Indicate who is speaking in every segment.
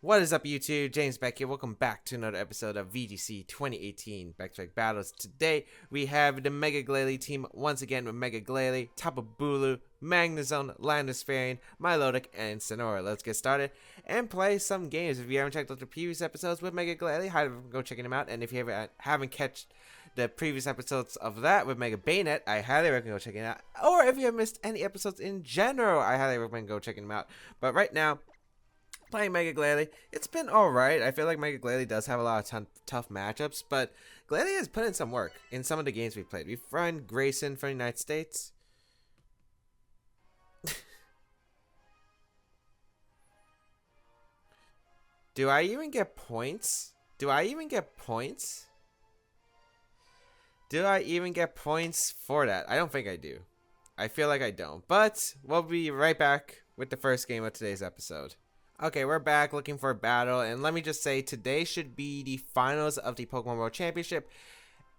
Speaker 1: What is up, YouTube? James Baek here. Welcome back to another episode of VGC 2018 Baek Battles. Today, we have the Mega Glalie team once again with Mega Glalie, Tapu Bulu, Magnezone, Landisfarne, Milotic, and Sonora. Let's get started and play some games. If you haven't checked out the previous episodes with Mega Glalie, highly go checking them out. And if you haven't catched the previous episodes of that with Mega Bayonet, I highly recommend go checking it out. Or if you have missed any episodes in general, I highly recommend go checking them out. But right now, playing Mega Glalie, it's been alright. I feel like Mega Glalie does have a lot of tough matchups, but Glalie has put in some work in some of the games we've played. We've run Grayson from the United States. Do I even get points? Do I even get points? Do I even get points for that? I don't think I do. I feel like I don't. But we'll be right back with the first game of today's episode. Okay, we're back looking for a battle, and let me just say, today should be the finals of the Pokemon World Championship,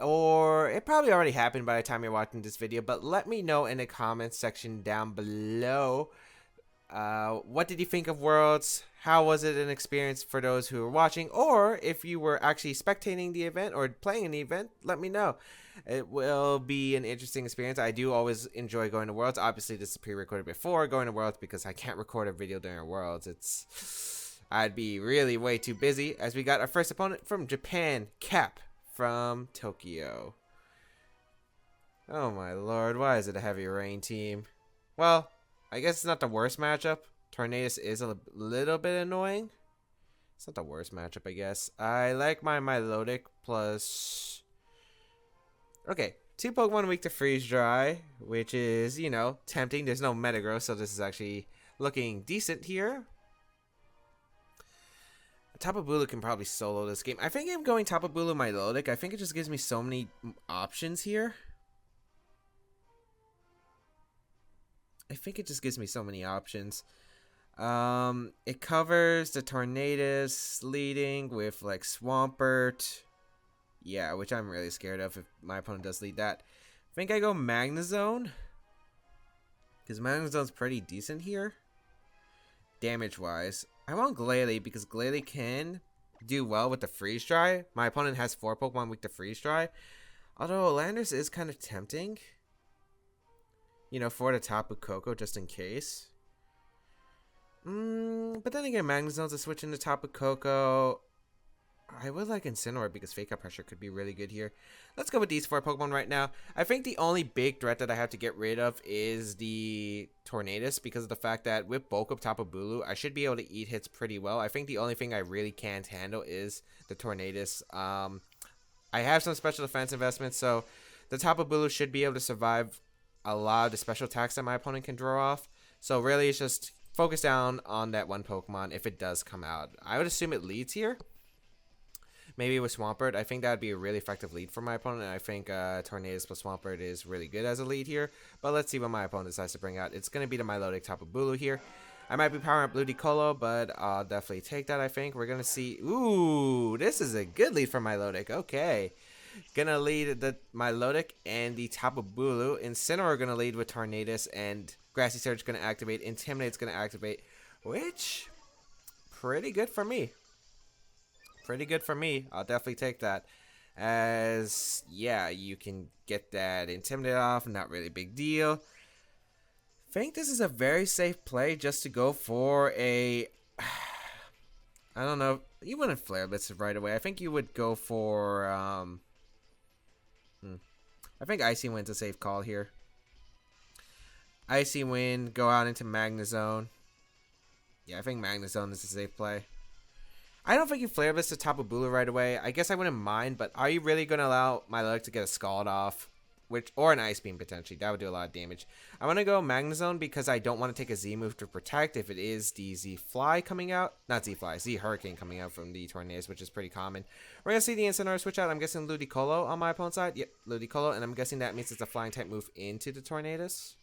Speaker 1: or it probably already happened by the time you're watching this video, but let me know in the comments section down below, what did you think of Worlds? How was it an experience for those who were watching, or if you were actually spectating the event or playing in the event, let me know. It will be an interesting experience. I do always enjoy going to Worlds. Obviously, this is pre-recorded before going to Worlds because I can't record a video during Worlds. I'd be really way too busy. As we got our first opponent from Japan, Cap from Tokyo. Oh my lord, why is it a heavy rain team? Well, I guess it's not the worst matchup. Tornadus is a little bit annoying. It's not the worst matchup, I guess. I like my Milotic plus... Okay, 2 Pokemon weak to Freeze Dry, which is, you know, tempting. There's no Metagross, so this is actually looking decent here. Tapu Bulu can probably solo this game. I think I'm going Tapu Bulu Milotic. I think it just gives me so many options here. It covers the Tornadus leading with like Swampert. Yeah, which I'm really scared of if my opponent does lead that. I think I go Magnezone, because Magnezone's pretty decent here, damage-wise. I want Glalie because Glalie can do well with the Freeze Dry. My opponent has 4 Pokemon weak to Freeze Dry. Although Landers is kind of tempting, you know, for the Tapu Koko just in case. But then again, Magnezone's a switch into Tapu Koko. I would like Incineroar because Fake Out Pressure could be really good here. Let's go with these 4 Pokemon right now. I think the only big threat that I have to get rid of is the Tornadus because of the fact that with bulk up Tapu Bulu, I should be able to eat hits pretty well. I think the only thing I really can't handle is the Tornadus. I have some special defense investments, so the Tapu Bulu should be able to survive a lot of the special attacks that my opponent can draw off. So really, it's just focus down on that one Pokemon if it does come out. I would assume it leads here. Maybe with Swampert, I think that would be a really effective lead for my opponent. I think Tornadus plus Swampert is really good as a lead here. But let's see what my opponent decides to bring out. It's going to be the Milotic Tapu Bulu here. I might be powering up Ludicolo, but I'll definitely take that, I think. We're going to see... Ooh, this is a good lead for Milotic. Okay. Gonna lead the Milotic and the Tapu Bulu. Incineroar gonna lead with Tornadus, and Grassy Surge gonna activate. Intimidate's gonna activate, which... pretty good for me. I'll definitely take that. As, yeah, you can get that Intimidate off. Not really a big deal. I think this is a very safe play just to go for a... I don't know. You wouldn't Flare Blitz right away. I think you would go for... I think Icy Wind's a safe call here. Icy Wind, go out into Magnezone. Yeah, I think Magnezone is a safe play. I don't think you Flare Blitz to Tapu Bulu right away. I guess I wouldn't mind, but are you really going to allow Milotic to get a Scald off? Or an Ice Beam, potentially. That would do a lot of damage. I want to go Magnezone because I don't want to take a Z move to protect if it is the Z Fly coming out. Not Z Fly, Z Hurricane coming out from the Tornadus, which is pretty common. We're going to see the Incineroar switch out. I'm guessing Ludicolo on my opponent's side. Yep, Ludicolo, and I'm guessing that means it's a Flying type move into the Tornadus.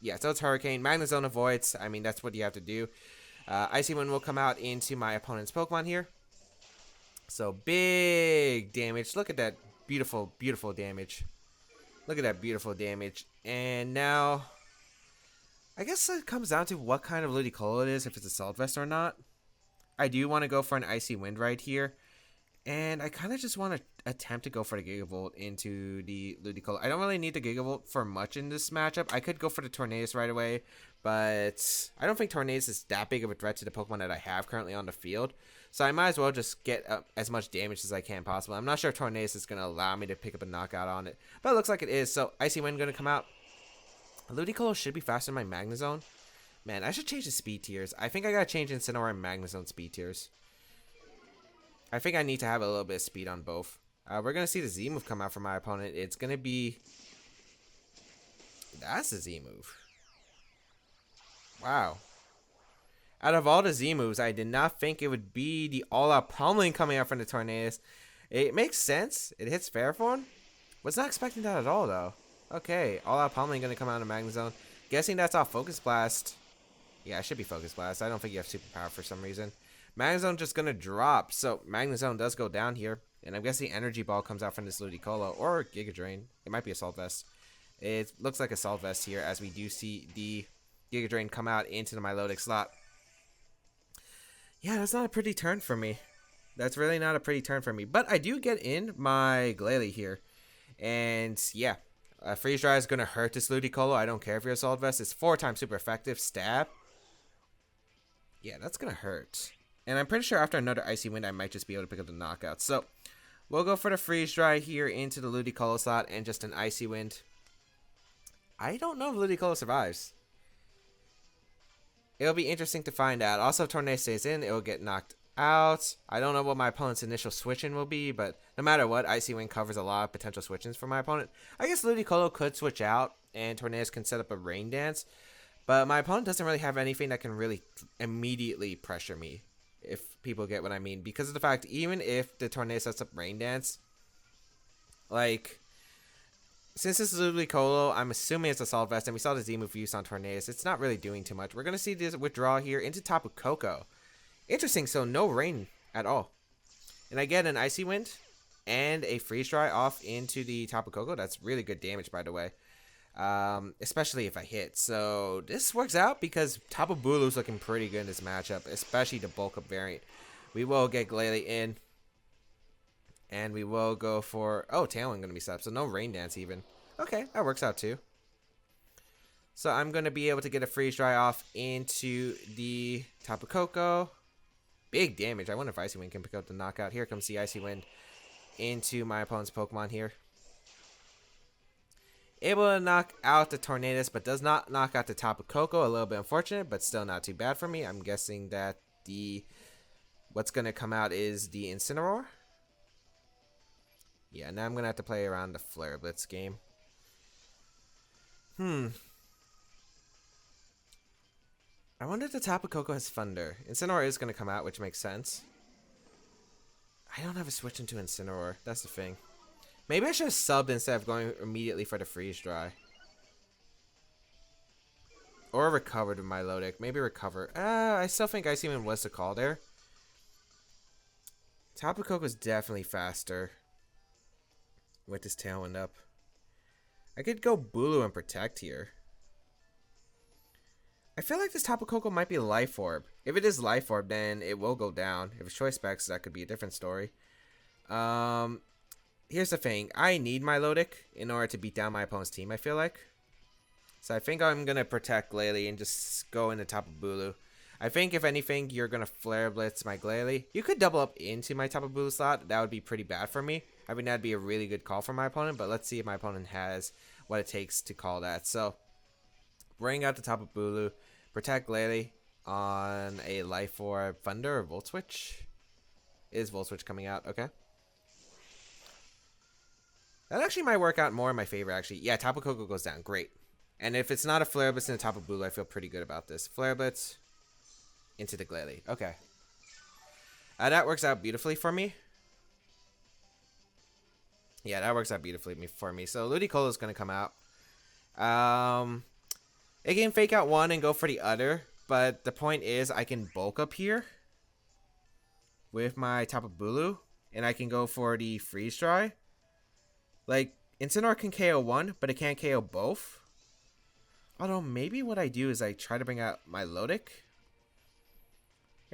Speaker 1: Yeah, so it's Hurricane. Magnezone avoids. I mean, that's what you have to do. Icy Wind will come out into my opponent's Pokemon here. So big damage. Look at that beautiful, beautiful damage. Look at that beautiful damage. And now, I guess it comes down to what kind of Ludicolo it is, if it's Assault Vest or not. I do want to go for an Icy Wind right here. And I kind of just want to attempt to go for the Gigavolt into the Ludicolo. I don't really need the Gigavolt for much in this matchup. I could go for the Tornadus right away, but I don't think Tornadus is that big of a threat to the Pokemon that I have currently on the field. So I might as well just get as much damage as I can possible. I'm not sure if Tornadus is going to allow me to pick up a knockout on it, but it looks like it is. So Icy Wind going to come out. Ludicolo should be faster than my Magnezone. Man, I should change the speed tiers. I think I got to change Incineroar and Magnezone speed tiers. I think I need to have a little bit of speed on both. We're going to see the Z move come out from my opponent. It's going to be... That's the Z move. Wow. Out of all the Z moves, I did not think it would be the all-out pummeling coming out from the Tornadus. It makes sense. It hits fair form. Was not expecting that at all, though. Okay, all-out pummeling going to come out of Magnezone. Guessing that's off Focus Blast. Yeah, it should be Focus Blast. I don't think you have Superpower for some reason. Magnezone just going to drop. So Magnezone does go down here. And I'm guessing Energy Ball comes out from this Ludicolo or Giga Drain. It might be Assault Vest. It looks like Assault Vest here as we do see the Giga Drain come out into the Milotic slot. Yeah, that's not a pretty turn for me. That's really not a pretty turn for me. But I do get in my Glalie here. And yeah, Freeze Dry is going to hurt this Ludicolo. I don't care if you're Assault Vest. It's 4 times super effective. Stab. Yeah, that's going to hurt. And I'm pretty sure after another Icy Wind, I might just be able to pick up the knockout. So, we'll go for the Freeze Dry here into the Ludicolo slot and just an Icy Wind. I don't know if Ludicolo survives. It'll be interesting to find out. Also, if Tornado stays in, it will get knocked out. I don't know what my opponent's initial switch-in will be, but no matter what, Icy Wind covers a lot of potential switch-ins for my opponent. I guess Ludicolo could switch out, and Tornadus can set up a Rain Dance. But my opponent doesn't really have anything that can really immediately pressure me, if people get what I mean. Because of the fact, even if the Tornado sets up Rain Dance, like, since this is Ludicolo, I'm assuming it's Assault Vest, and we saw the Z move use on Tornadus. It's not really doing too much. We're going to see this withdraw here into Tapu Koko. Interesting, so no rain at all. And I get an Icy Wind and a Freeze Dry off into the Tapu Koko. That's really good damage, by the way. Especially if I hit. So this works out because Tapu Bulu's looking pretty good in this matchup, especially the bulk up variant. We will get Glalie in. And we will go for... Oh, Tailwind going to be set up, so no Rain Dance even. Okay, that works out too. So I'm going to be able to get a Freeze Dry off into the Tapu Koko. Big damage. I wonder if Icy Wind can pick up the knockout. Here comes the Icy Wind into my opponent's Pokemon here. Able to knock out the Tornadus, but does not knock out the Tapu Koko. A little bit unfortunate, but still not too bad for me. I'm guessing that what's going to come out is the Incineroar. Yeah, now I'm going to have to play around the Flare Blitz game. I wonder if the Tapu Koko has Thunder. Incineroar is going to come out, which makes sense. I don't have a switch into Incineroar. That's the thing. Maybe I should have subbed instead of going immediately for the Freeze Dry. Or recovered with my Milotic. Maybe recover. I still think Icy Wind was the call there. Tapu Koko is definitely faster with this Tailwind up. I could go Bulu and Protect here. I feel like this Tapu Koko might be Life Orb. If it is Life Orb, then it will go down. If it's Choice Specs, that could be a different story. Here's the thing. I need my Milotic in order to beat down my opponent's team, I feel like. So I think I'm going to Protect Glalie and just go into Tapu Bulu. I think, if anything, you're going to Flare Blitz my Glalie. You could double up into my Tapu Bulu slot. That would be pretty bad for me. I mean, that'd be a really good call for my opponent, but let's see if my opponent has what it takes to call that. So, bring out the Tapu Bulu, Protect Glalie on a Life Orb Thunder or Volt Switch. Is Volt Switch coming out? Okay. That actually might work out more in my favor, actually. Yeah, Tapu Koko goes down. Great. And if it's not a Flare Blitz in a Tapu Bulu, I feel pretty good about this. Flare Blitz into the Glalie. Okay. That works out beautifully for me. Yeah, that works out beautifully for me. So, Ludicolo is going to come out. It can fake out one and go for the other. But the point is, I can bulk up here with my Tapu Bulu. And I can go for the Freeze Dry. Like, Incineroar can KO one, but it can't KO both. Although, maybe what I do is I try to bring out my Milotic.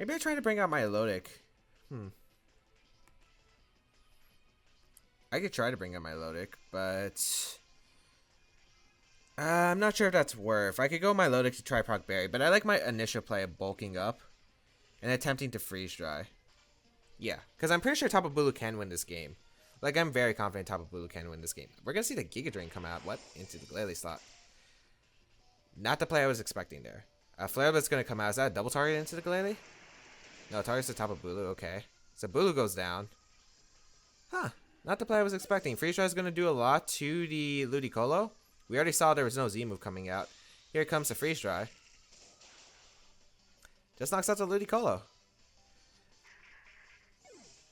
Speaker 1: Maybe I try to bring out my Milotic. I could try to bring out my Milotic, but I'm not sure if that's worth. I could go my Milotic to try Proc Berry, but I like my initial play of bulking up and attempting to freeze dry. Yeah, because I'm pretty sure Tapu Bulu can win this game. Like, I'm very confident Tapu Bulu can win this game. We're going to see the Giga Drain come out. What? Into the Glalie slot. Not the play I was expecting there. Flare Blitz going to come out. Is that a double target into the Glalie? No, targets the Tapu Bulu. Okay. So Bulu goes down. Huh. Not the play I was expecting. Freeze Dry is going to do a lot to the Ludicolo. We already saw there was no Z move coming out. Here comes the Freeze Dry. Just knocks out the Ludicolo.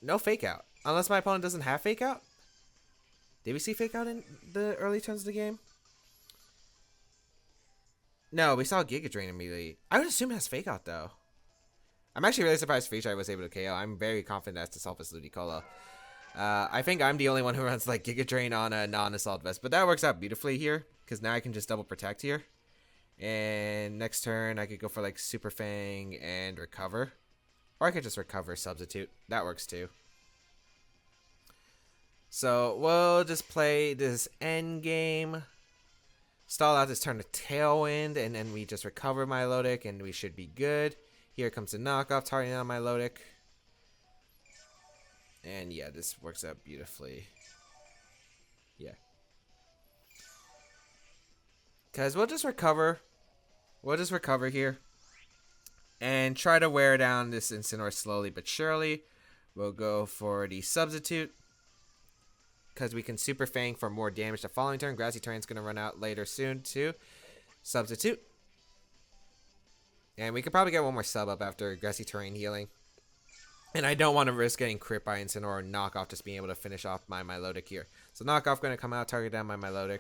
Speaker 1: No fake out. Unless my opponent doesn't have fake out. Did we see fake out in the early turns of the game? No, we saw Giga Drain immediately. I would assume it has fake out though. I'm actually really surprised Freeze Dry was able to KO. I'm very confident that's to solve this Ludicolo. I think I'm the only one who runs like Giga Drain on a non-assault vest, but that works out beautifully here because now I can just double protect here. And next turn I could go for like Super Fang and recover. Or I could just recover substitute. That works too. So we'll just play this end game. Stall out this turn to Tailwind, and then we just recover my Milotic, and we should be good. Here comes the knockoff, targeting on my Milotic. And yeah, this works out beautifully. Yeah. Because we'll just recover. We'll just recover here. And try to wear down this Incineroar slowly but surely. We'll go for the substitute. Because we can Super Fang for more damage the following turn. Grassy Terrain's going to run out later soon too. Substitute. And we could probably get one more sub up after Grassy Terrain healing. And I don't want to risk getting crit by Incineroar or knockoff just being able to finish off my Milotic here. So knockoff going to come out, target down my Milotic.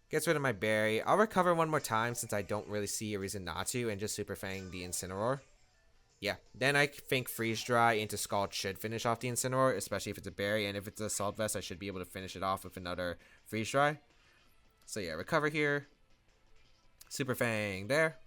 Speaker 1: Gets rid of my berry. I'll recover one more time since I don't really see a reason not to, and just Super Fang the Incineroar. Yeah, then I think Freeze Dry into Scald should finish off the Incineroar, especially if it's a berry, and if it's a Assault Vest, I should be able to finish it off with another Freeze Dry. So yeah, recover here. Super Fang there.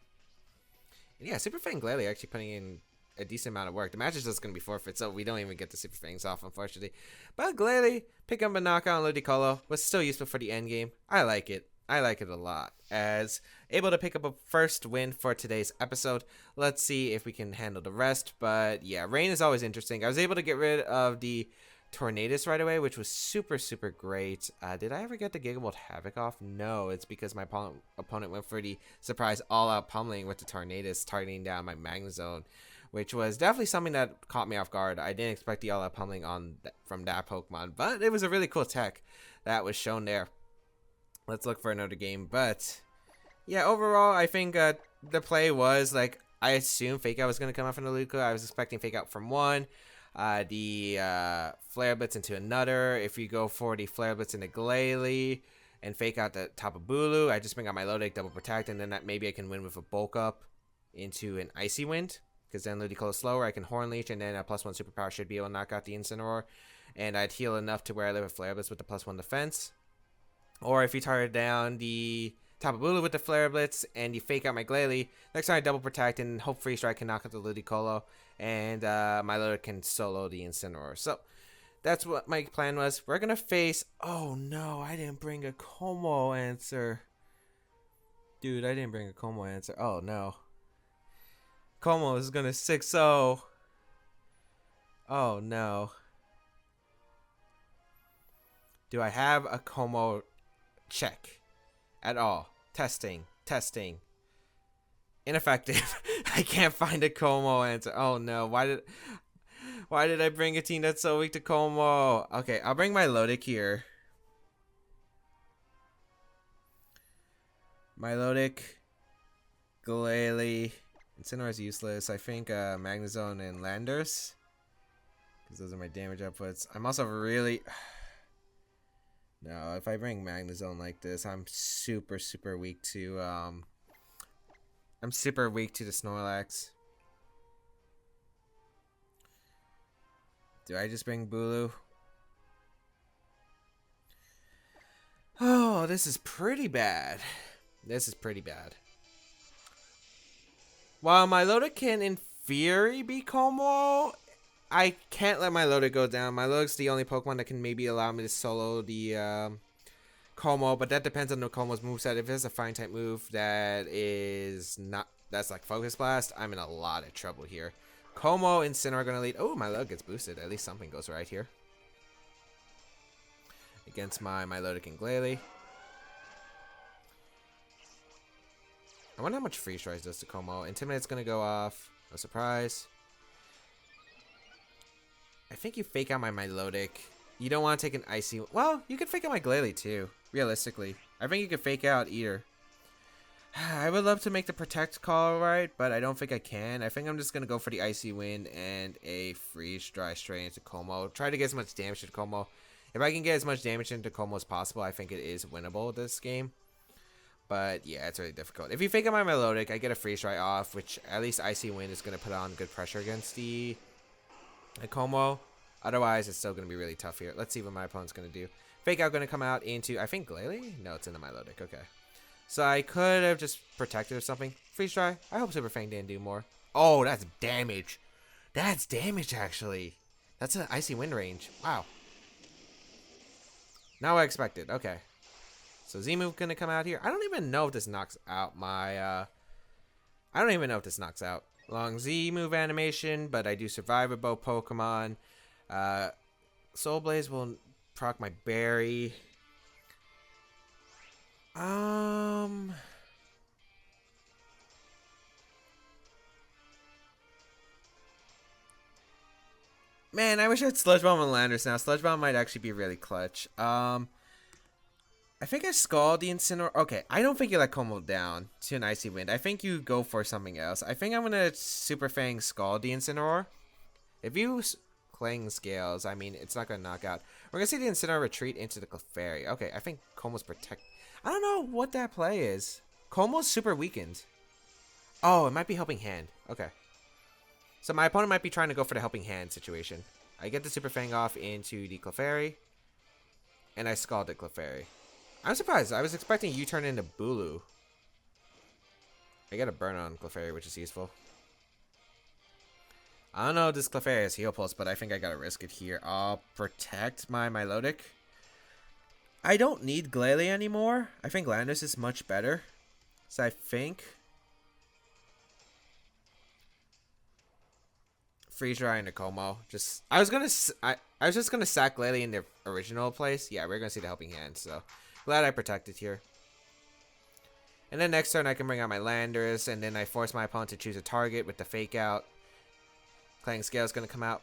Speaker 1: And yeah, Super Fang Glalie actually putting in a decent amount of work. The match is just going to be forfeit, so we don't even get the Super Fangs off, unfortunately. But Glalie, pick up a knockout on Ludicolo, was still useful for the end game. I like it. I like it a lot. As able to pick up a first win for today's episode. Let's see if we can handle the rest. But yeah, rain is always interesting. I was able to get rid of the Tornadus right away, which was super, super great. Did I ever get the Gigabolt Havoc off? No, it's because my opponent went for the surprise all-out pummeling with the Tornadus, targeting down my Magnezone, which was definitely something that caught me off guard. I didn't expect the all-out pummeling from that Pokemon, but it was a really cool tech that was shown there. Let's look for another game. But yeah, overall, I think the play was like, I assumed Fake Out was going to come out from the Luca. I was expecting Fake Out from one. The Flare Blitz into another. If you go for the Flare Blitz into Glalie and Fake Out the Tapu Bulu, I just bring out my Milotic, double protect, and then maybe I can win with a Bulk Up into an Icy Wind. Because then Ludicolo is slower. I can Horn Leech, and then a +1 superpower should be able to knock out the Incineroar. And I'd heal enough to where I live with Flare Blitz with the +1 defense. Or if you target down the Tapu Bulu with the Flare Blitz and you Fake Out my Glalie, next time I double protect and hope Freeze Strike can knock out the Ludicolo, and my Milotic can solo the Incineroar. So that's what my plan was. We're gonna face. Oh no, I didn't bring a Como answer. Dude, I didn't bring a Como answer. Oh no. Como is gonna 6-0. Oh no. Do I have a Como? Check. At all. Testing. Ineffective. I can't find a Como answer. Oh no. Why did I bring a team that's so weak to Como? Okay, I'll bring my Milotic here. Milotic, Glalie, Incineroar is useless. I think Magnezone and Landers, because those are my damage outputs. I'm also really... No, if I bring Magnezone like this, I'm super, super weak to, I'm super weak to the Snorlax. Do I just bring Bulu? Oh, this is pretty bad. This is pretty bad. While my Milotic can theory be Como. I can't let my Loda go down. My Loda's the only Pokemon that can maybe allow me to solo the Como, but that depends on the Como's moveset. If it's a fine type move that is not, that's like Focus Blast, I'm in a lot of trouble here. Como and Sinnoh are going to lead. Oh, my Loda gets boosted. At least something goes right here. Against my Milotic and Glalie. I wonder how much Freeze Rise does to Como. Intimidate's going to go off. No surprise. I think you fake out my Milotic. You don't want to take an Icy... Well, you could fake out my Glalie too, realistically. I think you could fake out either. I would love to make the Protect call right, but I don't think I can. I think I'm just going to go for the Icy Wind and a Freeze Dry straight into Como. Try to get as much damage to Como. If I can get as much damage into Como as possible, I think it is winnable this game. But yeah, it's really difficult. If you fake out my Milotic, I get a Freeze Dry off, which at least Icy Wind is going to put on good pressure against the Como. Otherwise, it's still going to be really tough here. Let's see what my opponent's going to do. Fake out going to come out into, I think, Glalie? No, it's into Milotic. Okay. So I could have just protected or something. Freeze Dry. I hope Super Fang didn't do more. Oh, that's damage. That's damage, actually. That's an Icy Wind range. Wow. Not what I expected. Okay. So Z-move going to come out here. I don't even know if this knocks out my... I don't even know if this knocks out. Long Z-move animation, but I do survive with both Pokemon. Soul Blaze will proc my Berry. Man, I wish I had Sludge Bomb and Landorus now. Sludge Bomb might actually be really clutch. I think I Scald the Incineroar. Okay, I don't think you let Como down to an Icy Wind. I think you go for something else. I think I'm gonna Super Fang Scald the Incineroar. If you Clang Scales, I mean, it's not gonna knock out. We're gonna see the Incineroar retreat into the Clefairy. Okay, I think Como's protect. I don't know what that play is. Como's super weakened. Oh, it might be Helping Hand. Okay. So my opponent might be trying to go for the Helping Hand situation. I get the Super Fang off into the Clefairy. And I Scalded Clefairy. I'm surprised. I was expecting U-turn into Bulu. I get a burn on Clefairy, which is useful. I don't know if this Clefairy has Heal Pulse, but I think I gotta risk it here. I'll protect my Milotic. I don't need Glalie anymore. I think Landorus is much better. So I think... Freeze Dry into Como. I was just gonna sack Glalie in the original place. Yeah, we're gonna see the Helping Hand, so glad I protected here. And then next turn I can bring out my Landorus, and then I force my opponent to choose a target with the Fake Out. Clang Scale is gonna come out.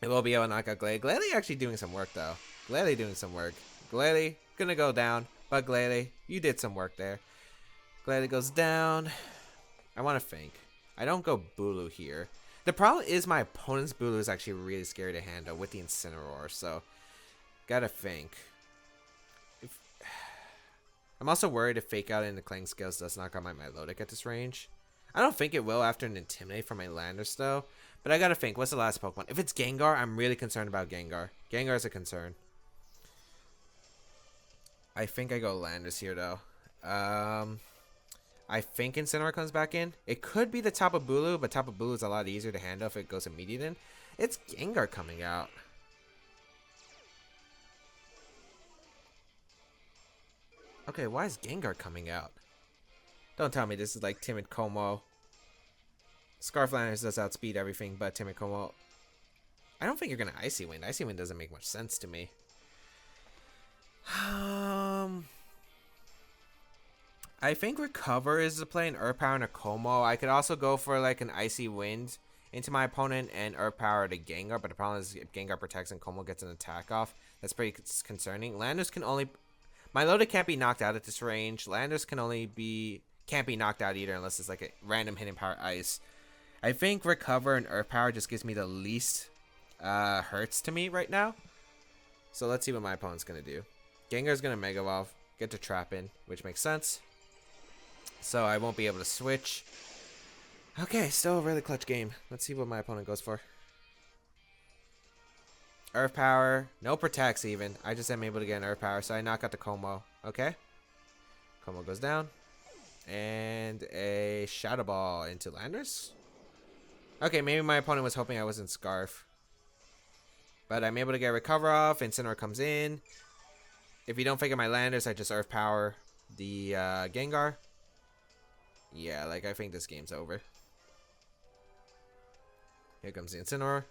Speaker 1: It will be able to knock out Glalie. Glalie actually doing some work though. Glalie doing some work. Glalie gonna go down, but Glalie, you did some work there. Glalie goes down. I want to think. I don't go Bulu here. The problem is my opponent's Bulu is actually really scary to handle with the Incineroar, so gotta think. I'm also worried if Fake Out into Clang Scales does knock out my Milotic at this range. I don't think it will after an Intimidate from my Landorus though, but I gotta think. What's the last Pokemon? If it's Gengar, I'm really concerned about Gengar. Gengar is a concern. I think I go Landorus here though. I think Incineroar comes back in. It could be the Tapu Bulu, but Tapu Bulu is a lot easier to handle if it goes immediate in. It's Gengar coming out. Okay, why is Gengar coming out? Don't tell me this is like Timid Como. Scarf Landorus does outspeed everything but Timid Como. I don't think you're gonna Icy Wind. Icy Wind doesn't make much sense to me. I think Recover is the play in Earth Power and a Como. I could also go for like an Icy Wind into my opponent and Earth Power to Gengar, but the problem is if Gengar protects and Como gets an attack off, that's pretty concerning. Landorus can only... Milotic can't be knocked out at this range. Landorus can't be knocked out either unless it's like a random Hidden Power Ice. I think Recover and Earth Power just gives me the least hurts to me right now. So let's see what my opponent's going to do. Gengar's going to Mega Evolve, get to Trap in, which makes sense. So I won't be able to switch. Okay, still a really clutch game. Let's see what my opponent goes for. Earth Power. No protects even. I just am able to get an Earth Power, so I knock out the Como. Okay. Como goes down. And a Shadow Ball into Landorus. Okay, maybe my opponent was hoping I wasn't Scarf. But I'm able to get Recover off. Incineroar comes in. If you don't figure my Landers, I just Earth Power the Gengar. Yeah, like I think this game's over. Here comes the Incineroar.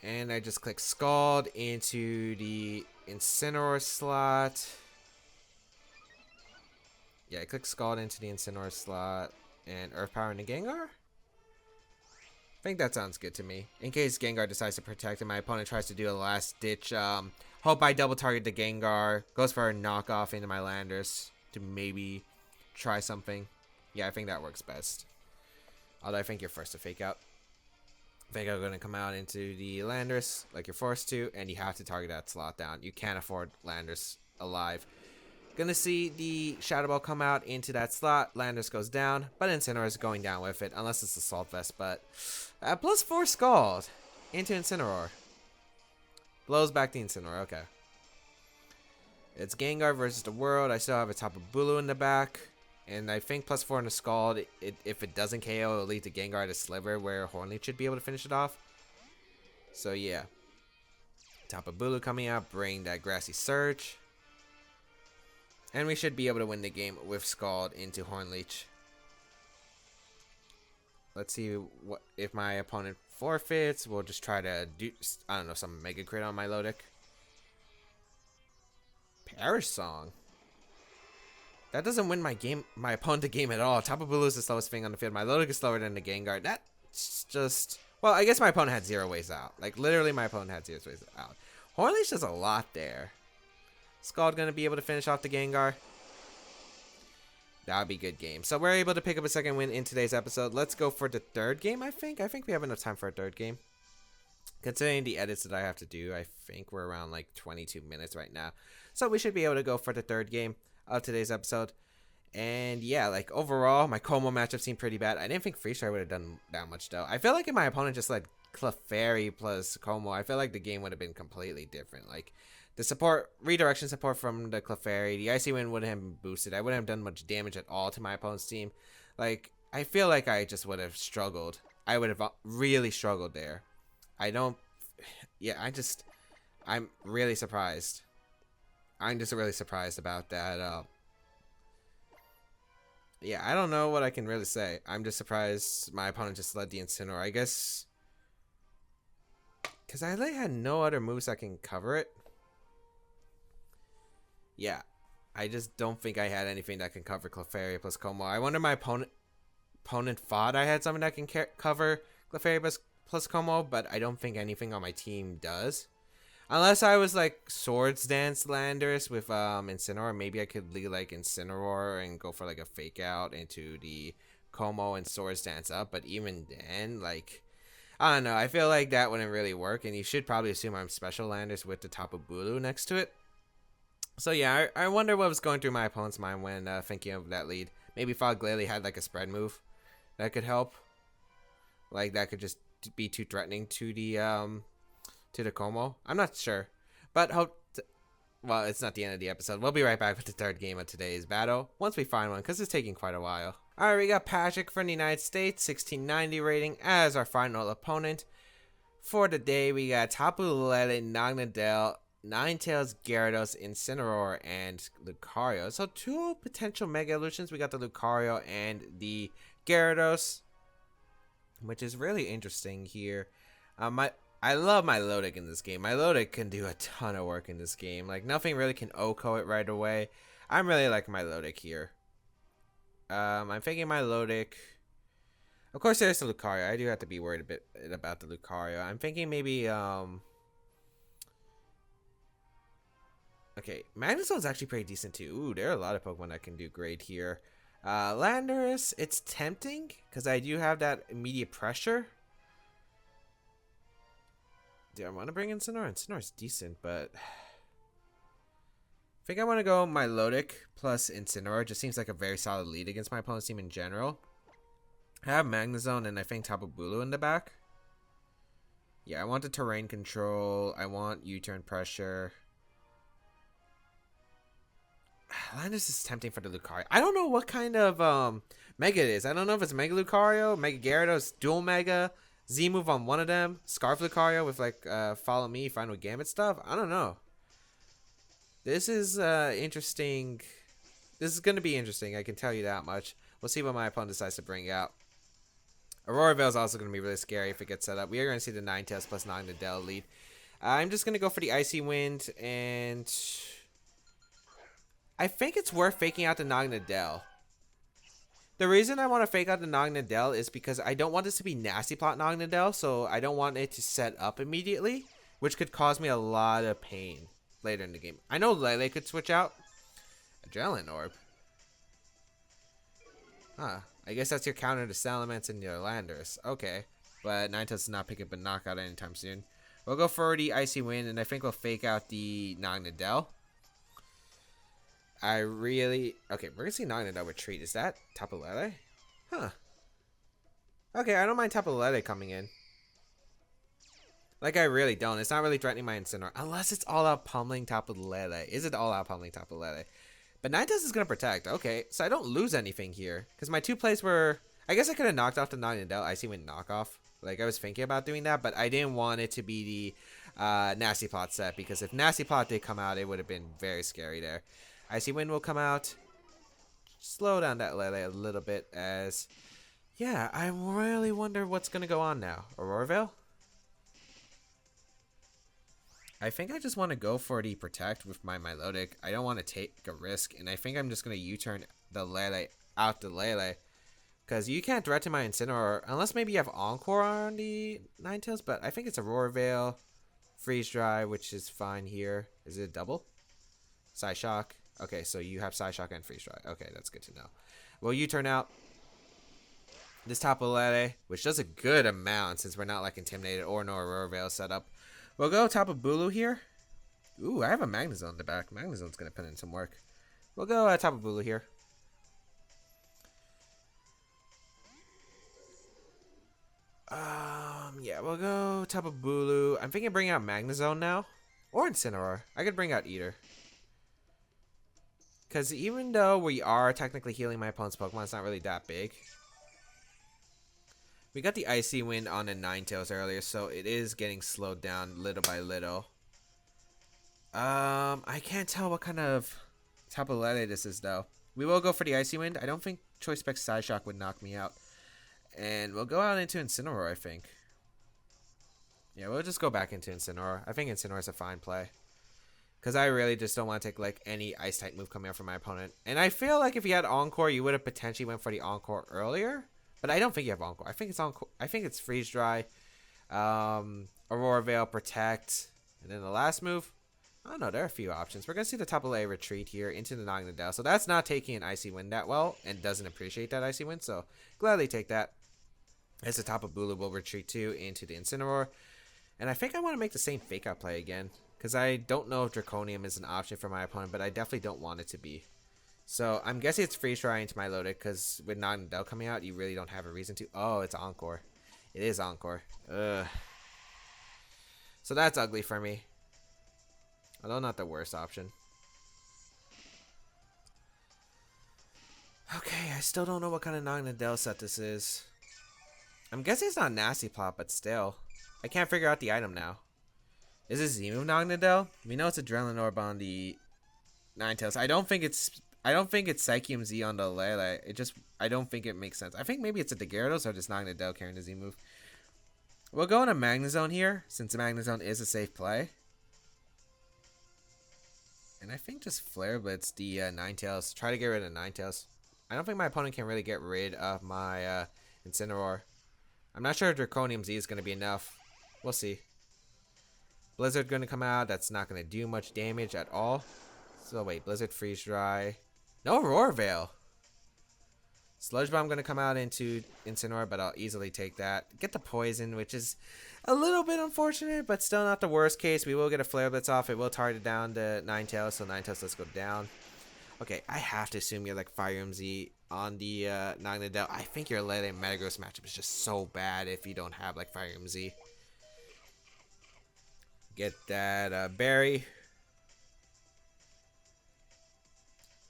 Speaker 1: And I just click Scald into the Incineroar slot. Yeah, I click Scald into the Incineroar slot and Earth Power into Gengar. I think that sounds good to me. In case Gengar decides to protect and my opponent tries to do a last ditch, hope I double target the Gengar, goes for a knockoff into my Landers to maybe try something. Yeah, I think that works best. Although I think you're forced to fake out. Fake out going to come out into the Landers like you're forced to, and you have to target that slot down. You can't afford Landers alive. Gonna see the Shadow Ball come out into that slot. Landers goes down, but Incineroar is going down with it, unless it's Assault Vest. But +4 Scald into Incineroar. Blows back the Incineroar. Okay. It's Gengar versus the world. I still have a Tapu Bulu in the back. And I think +4 in the Scald, if it doesn't KO, it'll lead to Gengar to Sliver, where Hornleech should be able to finish it off. So yeah. Tapu Bulu coming out, bring that Grassy Surge. And we should be able to win the game with Scald into Hornleech. Let's see what if my opponent forfeits. We'll just try to do, I don't know, some Mega Crit on my Lodic. Perish Song. That doesn't win my opponent the game at all. Tapu Bulu is the slowest thing on the field. My Lodic is slower than the Gengar. That's just... Well, I guess my opponent had 0 ways out. Like, literally, my opponent had 0 ways out. Hornleech does a lot there. Scald going to be able to finish off the Gengar. That would be a good game. So we're able to pick up a second win in today's episode. Let's go for the third game, I think. I think we have enough time for a third game. Considering the edits that I have to do, I think we're around like 22 minutes right now. So we should be able to go for the third game of today's episode. And yeah, like overall, my Como matchup seemed pretty bad. I didn't think Freeze would have done that much though. I feel like if my opponent just led Clefairy plus Como, I feel like the game would have been completely different. Like the support, redirection support from the Clefairy, the Icy Wind wouldn't have been boosted. I wouldn't have done much damage at all to my opponent's team. Like, I feel like I just would have struggled. I would have really struggled there. I'm really surprised. I'm just really surprised about that. Yeah, I don't know what I can really say. I'm just surprised my opponent just led the Incineroar. I guess because I really had no other moves that can cover it. Yeah, I just don't think I had anything that can cover Clefairy plus Como. I wonder my opponent thought I had something that can cover Clefairy plus Como, but I don't think anything on my team does. Unless I was like Swords Dance Landers with Incineroar, maybe I could lead like Incineroar and go for like a fake out into the Como and Swords Dance up. But even then, like, I don't know. I feel like that wouldn't really work, and you should probably assume I'm Special Landers with the Tapu Bulu next to it. So yeah, I wonder what was going through my opponent's mind when thinking of that lead. Maybe Fog Glalie had like a spread move that could help. Like that could just be too threatening to the Como. I'm not sure, but well, it's not the end of the episode. We'll be right back with the third game of today's battle once we find one, because it's taking quite a while. All right, we got Patrick from the United States, 1690 rating as our final opponent. For the day, we got Tapu Lele, Nagnadel, Ninetales, Gyarados, Incineroar, and Lucario. So two potential Mega Evolutions. We got the Lucario and the Gyarados, which is really interesting here. I love my Lodic in this game. My Lodic can do a ton of work in this game. Like, nothing really can OHKO it right away. I'm really liking my Lodic here. I'm thinking my Lodic... Of course, there's the Lucario. I do have to be worried a bit about the Lucario. I'm thinking maybe, okay, Magnezone's actually pretty decent too. Ooh, there are a lot of Pokemon that can do great here. Landorus, it's tempting, because I do have that immediate pressure. Do I want to bring in Incineroar? Incineroar's decent, but I think I want to go my Lodic plus Incineroar. Just seems like a very solid lead against my opponent's team in general. I have Magnezone and I think Tapu Bulu in the back. Yeah, I want the terrain control. I want U-turn pressure. Landis is tempting for the Lucario. I don't know what kind of Mega it is. I don't know if it's Mega Lucario, Mega Gyarados, Dual Mega, Z move on one of them, Scarf Lucario with like Follow Me, Final Gambit stuff. I don't know. This is interesting. This is gonna be interesting. I can tell you that much. We'll see what my opponent decides to bring out. Aurora Veil is also going to be really scary if it gets set up. We are going to see the Ninetales plus Naganadel lead. I'm just going to go for the Icy Wind, and I think it's worth faking out the Naganadel. The reason I want to fake out the Naganadel is because I don't want this to be Nasty Plot Naganadel, so I don't want it to set up immediately, which could cause me a lot of pain later in the game. I know Lele could switch out. Adrenaline Orb. Huh. I guess that's your counter to Salamence and your Landers. Okay. But Ninetales is not picking up a knockout anytime soon. We'll go for the Icy Wind, and I think we'll fake out the Naganadel. Okay, we're going to see Naganadel retreat. Is that Tapu Lele? Huh. Okay, I don't mind Tapu Lele coming in. Like, I really don't. It's not really threatening my Incineroar. Unless it's all-out pummeling Tapu Lele. Is it all-out pummeling Tapu Lele? But Ninetales is going to protect. Okay, so I don't lose anything here. Because my two plays were... I guess I could have knocked off the Naganadel Icy Wind knockoff. Like, I was thinking about doing that, but I didn't want it to be the Nasty Plot set. Because if Nasty Plot did come out, it would have been very scary there. Icy Wind will come out. Slow down that Lele a little bit as... Yeah, I really wonder what's going to go on now. Aurora Veil? I think I just want to go for the Protect with my Milotic. I don't want to take a risk, and I think I'm just going to U-turn the Lele out the Lele. Because you can't threaten my Incineroar, unless maybe you have Encore on the Ninetales, but I think it's Aurora Veil, Freeze Dry, which is fine here. Is it a double? Psyshock. Okay, so you have Psyshock and Freeze Dry. Okay, that's good to know. Well, U-turn out this Tapu Lele, which does a good amount since we're not like Intimidated or no Aurora Veil setup. We'll go Tapu Bulu here. Ooh, I have a Magnezone in the back. Magnezone's going to put in some work. We'll go Tapu Bulu here. Yeah, we'll go Tapu Bulu. I'm thinking bring out Magnezone now. Or Incineroar. I could bring out either. Because even though we are technically healing my opponent's Pokemon, it's not really that big. We got the Icy Wind on the Ninetales earlier, so it is getting slowed down little by little. I can't tell what kind of Tapu Lele this is, though. We will go for the Icy Wind. I don't think Choice Spec Psyshock would knock me out. And we'll go out into Incineroar, I think. Yeah, we'll just go back into Incineroar. I think Incineroar is a fine play. Because I really just don't want to take like any Ice-type move coming out from my opponent. And I feel like if you had Encore, you would have potentially went for the Encore earlier. But I don't think you have Encore. I think it's Encore. I think it's Freeze Dry, Aurora Veil, Protect, and then the last move. I don't know. There are a few options. We're gonna see the Tapu Lele retreat here into the Naganadel. So that's not taking an Icy Wind that well, and doesn't appreciate that Icy Wind. So gladly take that. As the Tapu Bulu will retreat too into the Incineroar, and I think I want to make the same Fake Out play again because I don't know if Draconium is an option for my opponent, but I definitely don't want it to be. So I'm guessing it's Freeze Dry into Milotic because with Naganadel coming out, you really don't have a reason to. Oh, it's Encore. It is Encore. Ugh. So that's ugly for me. Although not the worst option. Okay, I still don't know what kind of Naganadel set this is. I'm guessing it's not Nasty Plot, but still. I can't figure out the item now. Is it Z-move Naganadel? We know it's Adrenaline Orb on the Ninetales. I don't think it's Psychium Z on the Lele. I don't think it makes sense. I think maybe it's a Gyarados or just Naganadel carrying the Z move. We'll go into Magnezone here, since Magnezone is a safe play. And I think just Flare Blitz the Ninetales. Try to get rid of Ninetales. I don't think my opponent can really get rid of my Incineroar. I'm not sure if Draconium Z is going to be enough. We'll see. Blizzard going to come out. That's not going to do much damage at all. So wait, Blizzard, Freeze Dry. No Aurora Veil. Sludge Bomb going to come out into Incineroar, but I'll easily take that. Get the Poison, which is a little bit unfortunate, but still not the worst case. We will get a Flare Blitz off. It will target down the Ninetales, so Ninetales, let's go down. Okay, I have to assume you're like Fire MZ on the Naganadel. I think your Lele Metagross matchup is just so bad if you don't have like Fire MZ. Get that Berry.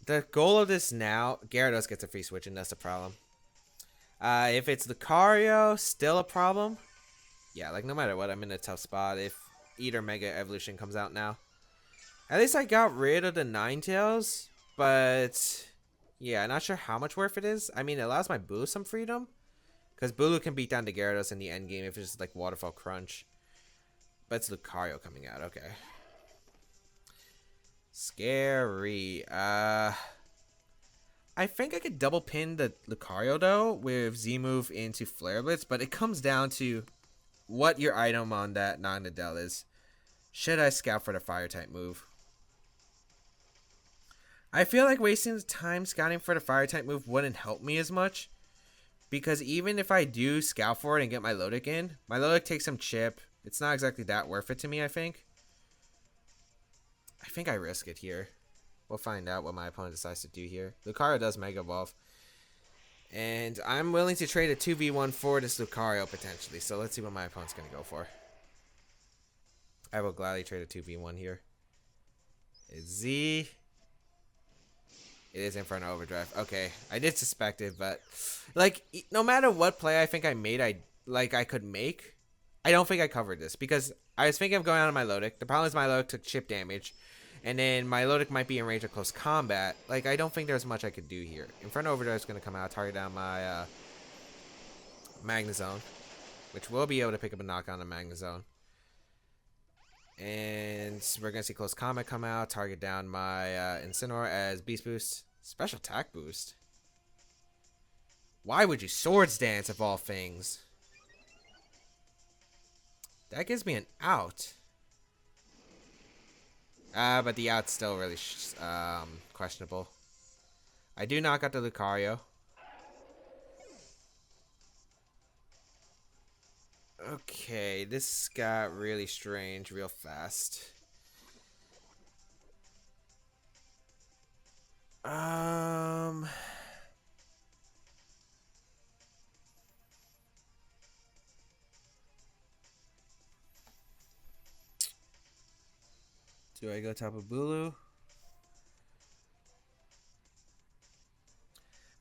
Speaker 1: The goal of this now, Gyarados gets a free switch, and that's the problem. If it's Lucario, still a problem. Yeah, like no matter what, I'm in a tough spot if either Mega Evolution comes out now. At least I got rid of the Ninetales, but yeah, not sure how much worth it is. I mean, it allows my Bulu some freedom, because Bulu can beat down the Gyarados in the end game if it's just like Waterfall Crunch. But it's Lucario coming out, okay. Scary. I think I could double pin the Lucario though with Z move into Flare Blitz, but it comes down to what your item on that Naganadel is. Should I scout for the fire type move? I feel like wasting the time scouting for the fire type move wouldn't help me as much, because even if I do scout for it and get my Lodic in, my Lodic takes some chip. It's not exactly that worth it to me, I think. I think I risk it here. We'll find out what my opponent decides to do here. Lucario does Mega Evolve. And I'm willing to trade a 2v1 for this Lucario potentially. So let's see what my opponent's going to go for. I will gladly trade a 2v1 here. It's Z. It is Inferno Overdrive. Okay, I did suspect it, but like no matter what play I think I made, I could make, I don't think I covered this because I was thinking of going out on my Lodic. The problem is my Lodic took chip damage, and then my Lodic might be in range of close combat. Like I don't think there's much I could do here. Inferno Overdrive is going to come out, target down my Magnezone, which will be able to pick up a knock on the Magnezone. And we're going to see Close Combat come out, target down my Incineroar as Beast Boost. Special attack boost. Why would you Swords Dance of all things? That gives me an out. But the out's still really questionable. I do knock out the Lucario. Okay, this got really strange real fast. Do I go top of Bulu?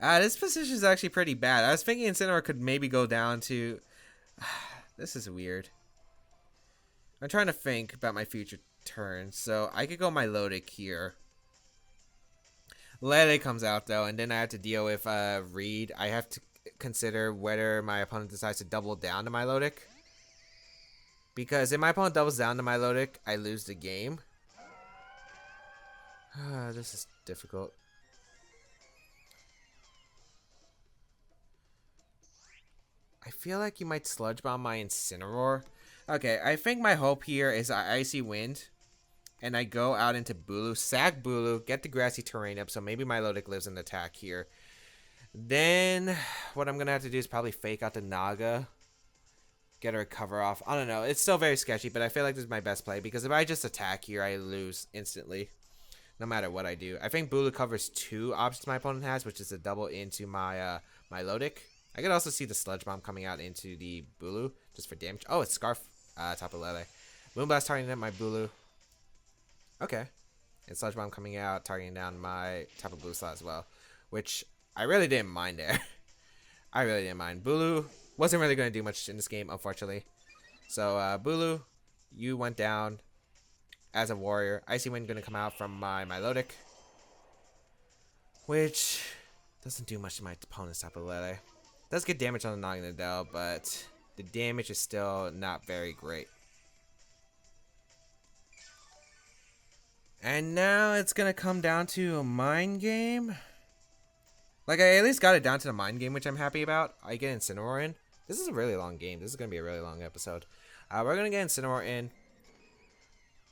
Speaker 1: This position is actually pretty bad. I was thinking Incineroar could maybe go down to... This is weird. I'm trying to think about my future turns. So I could go my Lodic here. Lele comes out though, and then I have to deal with Reed. I have to consider whether my opponent decides to double down to my Lodic. Because if my opponent doubles down to my Lodic, I lose the game. This is difficult. I feel like you might Sludge Bomb my Incineroar. Okay, I think my hope here is I Icy Wind. And I go out into Bulu, sack Bulu, get the grassy terrain up, so maybe my Lodic lives in attack here. Then, what I'm going to have to do is probably fake out the Naga. Get a recover off. I don't know, it's still very sketchy, but I feel like this is my best play. Because if I just attack here, I lose instantly. No matter what I do. I think Bulu covers two options my opponent has, which is a double into my my Lodic. I could also see the Sludge Bomb coming out into the Bulu, just for damage. Oh, it's Scarf, Tapu Lele. Moonblast targeting at my Bulu. Okay. And Sludge Bomb coming out, targeting down my Tapu Bulu slot as well. Which, I really didn't mind there. I really didn't mind. Bulu wasn't really going to do much in this game, unfortunately. So, Bulu, you went down as a warrior. Icy Wind going to come out from my Lodic. Which doesn't do much to my opponent's Tapu Lele. Does get damage on the Naganadel, but the damage is still not very great. And now it's going to come down to a mind game. Like, I at least got it down to the mind game, which I'm happy about. I get Incineroar in. This is a really long game. This is going to be a really long episode. We're going to get Incineroar in.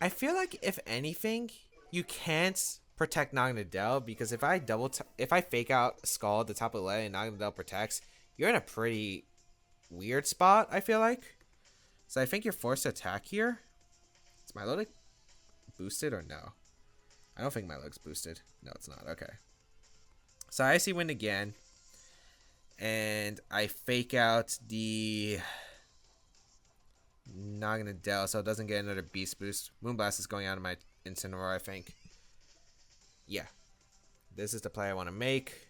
Speaker 1: I feel like, if anything, you can't protect Naganadel, because if I fake out Skull at the top of the leg and Naganadel protects, you're in a pretty weird spot, I feel like. So I think you're forced to attack here. Is my Lodic boosted or no? I don't think my Lodic's boosted. No, it's not. Okay. So I Icy Wind again. And I fake out the Naganadel so it doesn't get another Beast Boost. Moonblast is going out of my Incineroar, I think. Yeah. This is the play I want to make.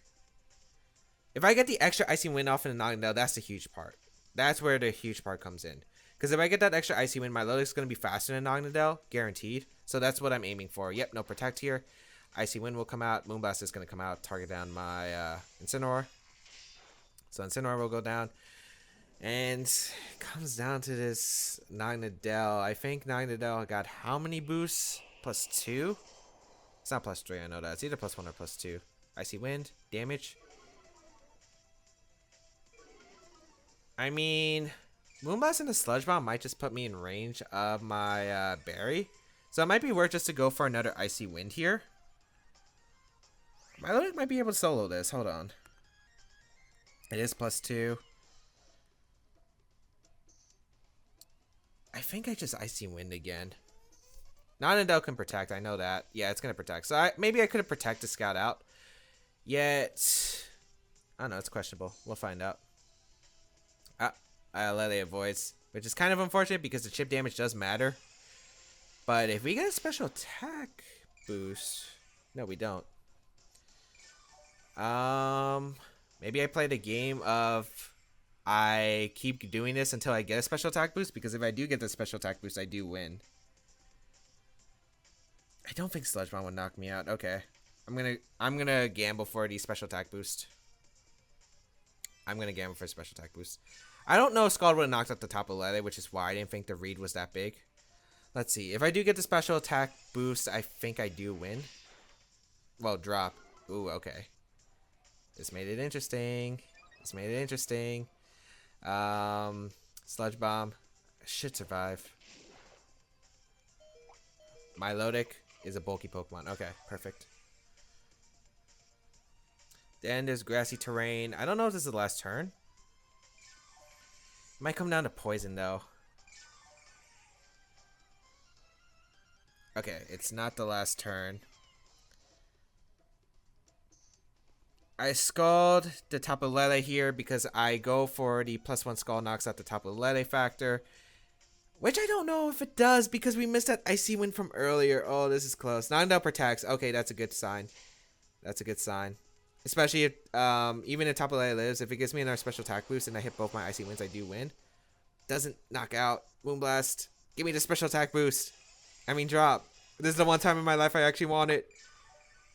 Speaker 1: If I get the extra Icy Wind off in the Naganadel, that's the huge part. That's where the huge part comes in. Because if I get that extra Icy Wind, my Lilith's going to be faster than Naganadel, guaranteed. So that's what I'm aiming for. Yep, no Protect here. Icy Wind will come out. Moonblast is going to come out, target down my Incineroar. So Incineroar will go down. And it comes down to this Naganadel. I think Naganadel got how many boosts? +2? It's not +3, I know that. It's either +1 or +2. Icy Wind, damage. I mean, Moonblast and the Sludge Bomb might just put me in range of my berry. So it might be worth just to go for another Icy Wind here. My Lilith might be able to solo this. Hold on. It is +2. I think I just Icy Wind again. Naganadel can protect. I know that. Yeah, it's going to protect. So maybe I could have protected Scout out. Yet, I don't know. It's questionable. We'll find out. Lele avoids, which is kind of unfortunate because the chip damage does matter. But if we get a special attack boost, no, we don't. Maybe I play the game of I keep doing this until I get a special attack boost, because if I do get the special attack boost, I do win. I don't think Sludge Bomb would knock me out. Okay, I'm gonna gamble for the special attack boost. I'm gonna gamble for a special attack boost. I don't know if Scald would have knocked out the top of Lele, which is why I didn't think the read was that big. Let's see. If I do get the special attack boost, I think I do win. Well, drop. Ooh, okay. This made it interesting. This made it interesting. Sludge Bomb. I should survive. Milotic is a bulky Pokemon. Okay, perfect. Then there's Grassy Terrain. I don't know if this is the last turn. Might come down to Poison, though. Okay, it's not the last turn. I Scald the Tapu Lele here because I go for the +1 Scald knocks out the Tapu Lele factor. Which I don't know if it does because we missed that Icy Wind from earlier. Oh, this is close. Naganadel protects. Okay, that's a good sign. That's a good sign. Especially if, even if Tapu Lele lives, if it gives me another special attack boost and I hit both my Icy Winds, I do win. Doesn't knock out. Moonblast. Give me the special attack boost. I mean, drop. This is the one time in my life I actually want it.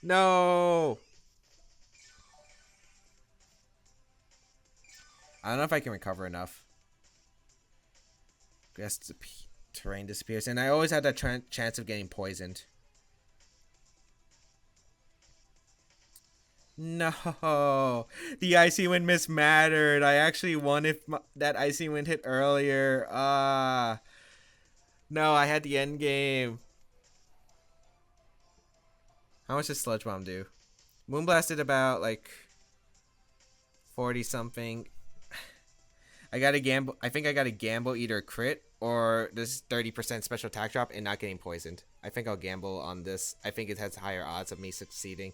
Speaker 1: No. I don't know if I can recover enough. Grass terrain disappears. And I always had that chance of getting poisoned. No. The Icy Wind mismattered. I actually won if that Icy Wind hit earlier. No, I had the end game. How much does Sludge Bomb do? Moonblast did about like 40 something. I gotta gamble. I think I gotta gamble either a crit or this 30% special attack drop and not getting poisoned. I think I'll gamble on this. I think it has higher odds of me succeeding.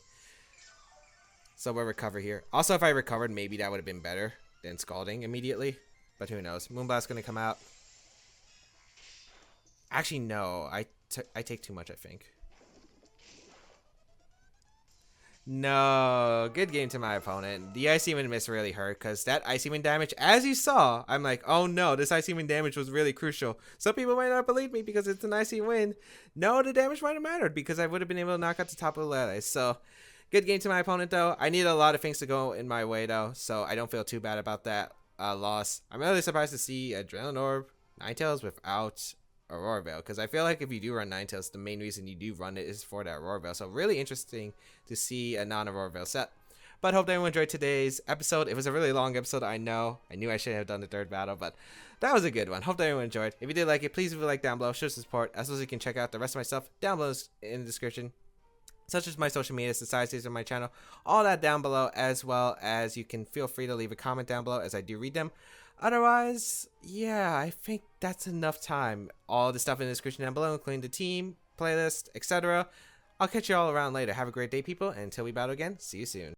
Speaker 1: So we'll recover here. Also, if I recovered, maybe that would have been better than Scalding immediately. But who knows? Moonblast's gonna come out. Actually, no. I take too much, I think. No, good game to my opponent. The Icy Wind miss really hurt because that Icy Wind damage, as you saw, I'm like, oh no, this Icy Wind damage was really crucial. Some people might not believe me because it's an Icy Wind. No, the damage might have mattered because I would have been able to knock out the top of the Lele. So, good game to my opponent though. I need a lot of things to go in my way though, so I don't feel too bad about that loss. I'm really surprised to see Adrenaline Orb, Ninetales without Aurora Veil, because I feel like if you do run Ninetales, the main reason you do run it is for that Aurora Veil. So really interesting to see a non-Aurora Veil set. But hope everyone enjoyed today's episode. It was a really long episode, I know. I knew I should have done the third battle, but that was a good one. Hope everyone enjoyed. If you did like it, please leave a like down below. Show support. As well as you can check out the rest of my stuff down below in the description, such as my social media, societies on my channel, all that down below, as well as you can feel free to leave a comment down below as I do read them. Otherwise, yeah, I think that's enough time. All the stuff in the description down below, including the team, playlist, etc. I'll catch you all around later. Have a great day, people, and until we battle again, see you soon.